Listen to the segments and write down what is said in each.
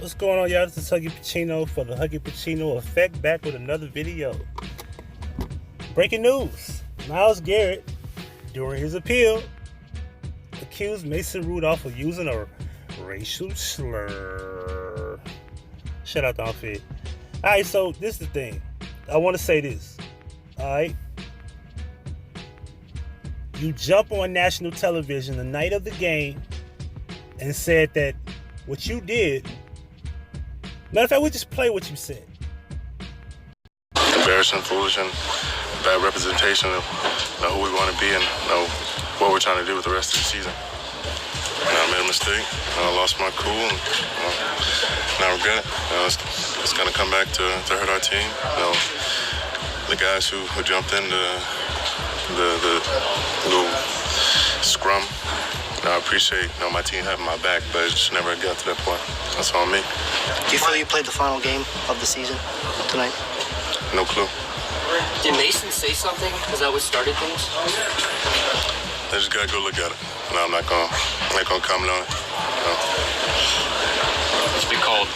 What's going on, y'all? This is Huggie Pacino for the Huggie Pacino Effect, back with another video. Breaking news. Myles Garrett, during his appeal, accused Mason Rudolph of using a racial slur. Shout out to Outfit. Alright, so this is the thing. I want to say this. Alright. You jump on national television the night of the game and said that what you did. Matter of fact, we just play what you said. Embarrassing, foolish, and bad representation of who we want to be and what we're trying to do with the rest of the season. I made a mistake. I lost my cool, and I regret it. It's going to come back to hurt our team. The guys who jumped in the little scrum. I appreciate my team having my back, but it just never got to that point. That's on me. Do you feel you played the final game of the season tonight? No clue. Did Mason say something? Was that what started things? I just gotta go look at it. No, I'm not gonna comment on it. No. It's been called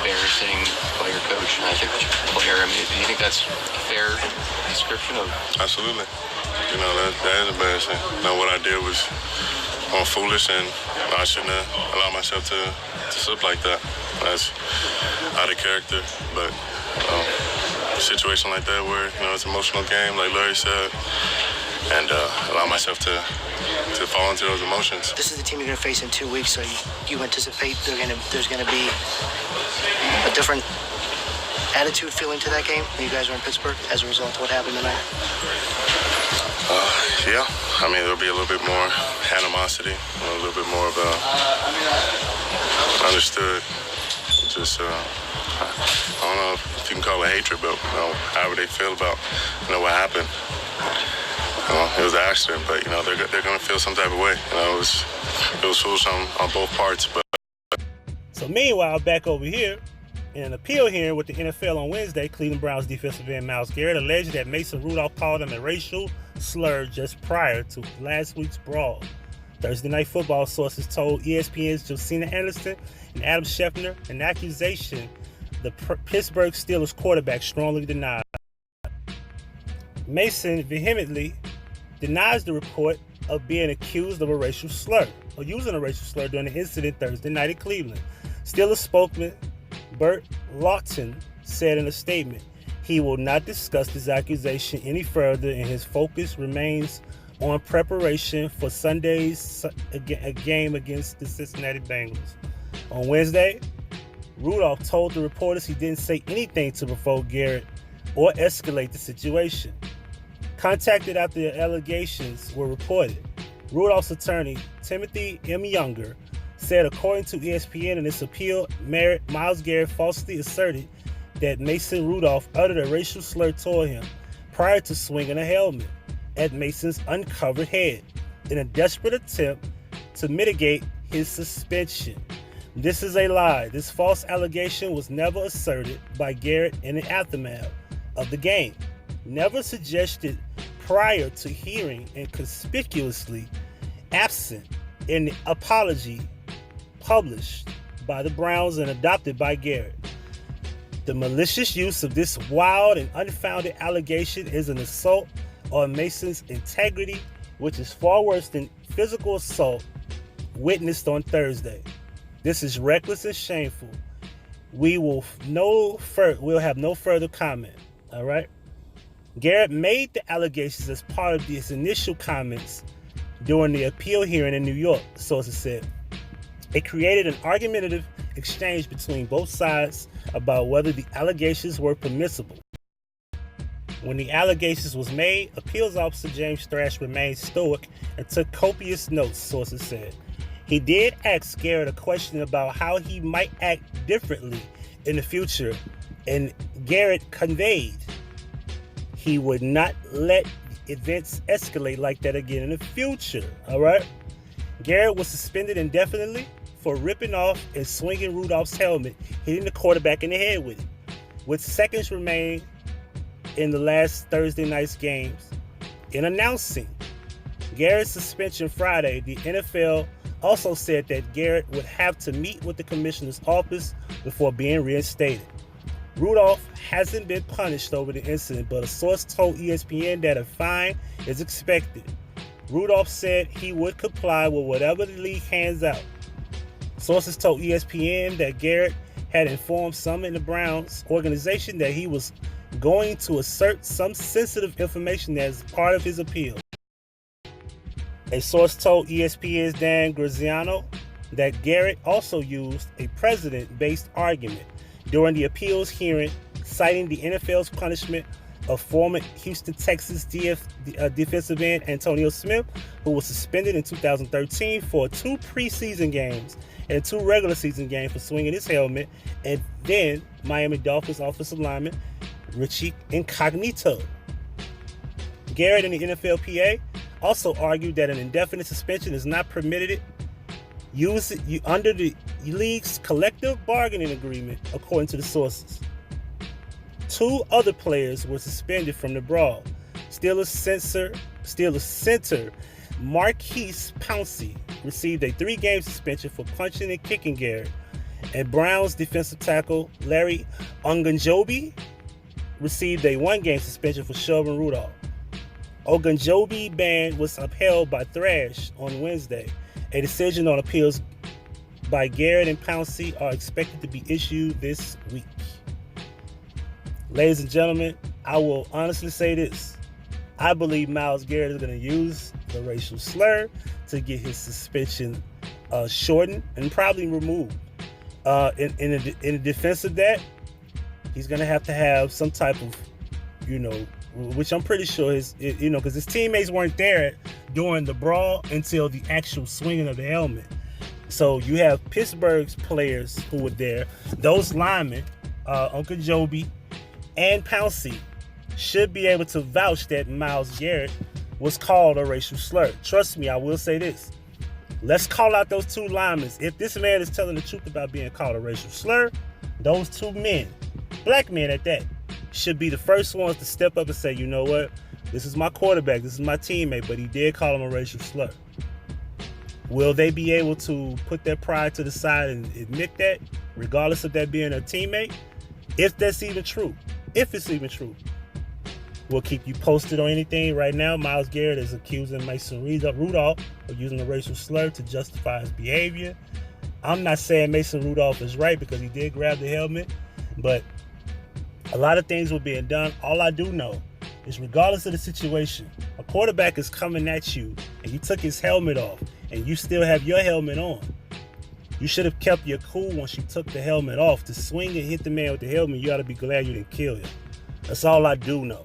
embarrassing by your coach, and I think player. I mean, do you think that's a fair description of? Absolutely. That is embarrassing. What I did was foolish, and I shouldn't have allowed myself to slip like that. That's out of character, but a situation like that where it's an emotional game, like Larry said, and allow myself to fall into those emotions. This is the team you're going to face in 2 weeks, so you anticipate there's going to be a different attitude feeling to that game when you guys are in Pittsburgh as a result of what happened tonight? Yeah, I mean, there'll be a little bit more animosity, a little bit more of understood. Just, I don't know if you can call it hatred, but however they feel about what happened. It was an accident, but they're gonna feel some type of way. It was foolish on both parts. But So meanwhile, back over here, in an appeal hearing with the NFL on Wednesday, Cleveland Browns defensive end Myles Garrett alleged that Mason Rudolph called him a racial slur just prior to last week's brawl. Thursday Night Football sources told ESPN's Josina Anderson and Adam Schefter an accusation the Pittsburgh Steelers quarterback strongly denied. Mason vehemently denies the report of being accused of a racial slur or using a racial slur during the incident Thursday night in Cleveland. Steelers spokesman Burt Lawton said in a statement, he will not discuss this accusation any further and his focus remains on preparation for Sunday's a game against the Cincinnati Bengals. On Wednesday, Rudolph told the reporters he didn't say anything to provoke Garrett or escalate the situation. Contacted after the allegations were reported, Rudolph's attorney, Timothy M. Younger, said according to ESPN in its appeal, Myles Garrett falsely asserted that Mason Rudolph uttered a racial slur toward him prior to swinging a helmet at Mason's uncovered head in a desperate attempt to mitigate his suspension. This is a lie. This false allegation was never asserted by Garrett in the aftermath of the game, never suggested prior to hearing, and conspicuously absent in the apology published by the Browns and adopted by Garrett. The malicious use of this wild and unfounded allegation is an assault on Mason's integrity, which is far worse than physical assault witnessed on Thursday. This is reckless and shameful. We'll have no further comment. All right. Garrett made the allegations as part of his initial comments during the appeal hearing in New York, sources said. It created an argumentative exchange between both sides about whether the allegations were permissible. When the allegations was made, appeals officer James Thrash remained stoic and took copious notes, sources said. He did ask Garrett a question about how he might act differently in the future, and Garrett conveyed he would not let events escalate like that again in the future. All right. Garrett was suspended indefinitely for ripping off and swinging Rudolph's helmet, hitting the quarterback in the head with it. With seconds remaining in the last Thursday night's games. In announcing Garrett's suspension Friday, the NFL also said that Garrett would have to meet with the commissioner's office before being reinstated. Rudolph hasn't been punished over the incident, but a source told ESPN that a fine is expected. Rudolph said he would comply with whatever the league hands out. Sources told ESPN that Garrett had informed some in the Browns organization that he was going to assert some sensitive information as part of his appeal. A source told ESPN's Dan Graziano that Garrett also used a precedent-based argument during the appeals hearing, citing the NFL's punishment of former Houston Texans defensive end Antonio Smith, who was suspended in 2013 for 2 preseason games and 2 regular season games for swinging his helmet, and then Miami Dolphins offensive lineman Richie Incognito. Garrett and the NFLPA also argued that an indefinite suspension is not permitted under the league's collective bargaining agreement, according to the sources. 2 other players were suspended from the brawl. Steelers center Marquise Pouncey received a 3-game suspension for punching and kicking Garrett, and Browns defensive tackle Larry Ogunjobi received a 1-game suspension for shoving Rudolph. Ogunjobi ban was upheld by Thrash on Wednesday. A decision on appeals by Garrett and Pouncey are expected to be issued this week. Ladies and gentlemen, I will honestly say this. I believe Myles Garrett is going to use the racial slur to get his suspension shortened and probably removed. In the defense of that, he's going to have some type of, which I'm pretty sure because his teammates weren't there during the brawl until the actual swinging of the helmet. So you have Pittsburgh's players who were there. Those linemen, Uncle Joby and Pouncey, should be able to vouch that Myles Garrett was called a racial slur. Trust me, I will say this. Let's call out those 2 linemen. If this man is telling the truth about being called a racial slur, those 2 men, black men at that, should be the first ones to step up and say, you know what, this is my quarterback, this is my teammate, but he did call him a racial slur. Will they be able to put their pride to the side and admit that, regardless of that being a teammate? If that's even true. If it's even true. We'll keep you posted on anything. Right now, Myles Garrett is accusing Mason Rudolph of using a racial slur to justify his behavior. I'm not saying Mason Rudolph is right because he did grab the helmet, but a lot of things were being done. All I do know is regardless of the situation, a quarterback is coming at you and you took his helmet off and you still have your helmet on. You should have kept your cool once you took the helmet off. To swing and hit the man with the helmet, you ought to be glad you didn't kill him. That's all I do know.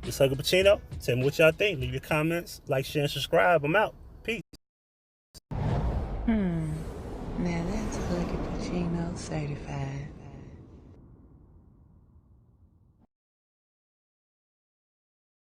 It's Huggie Pacino. Tell me what y'all think. Leave your comments, like, share, and subscribe. I'm out. Peace. Now that's Huggie Pacino certified.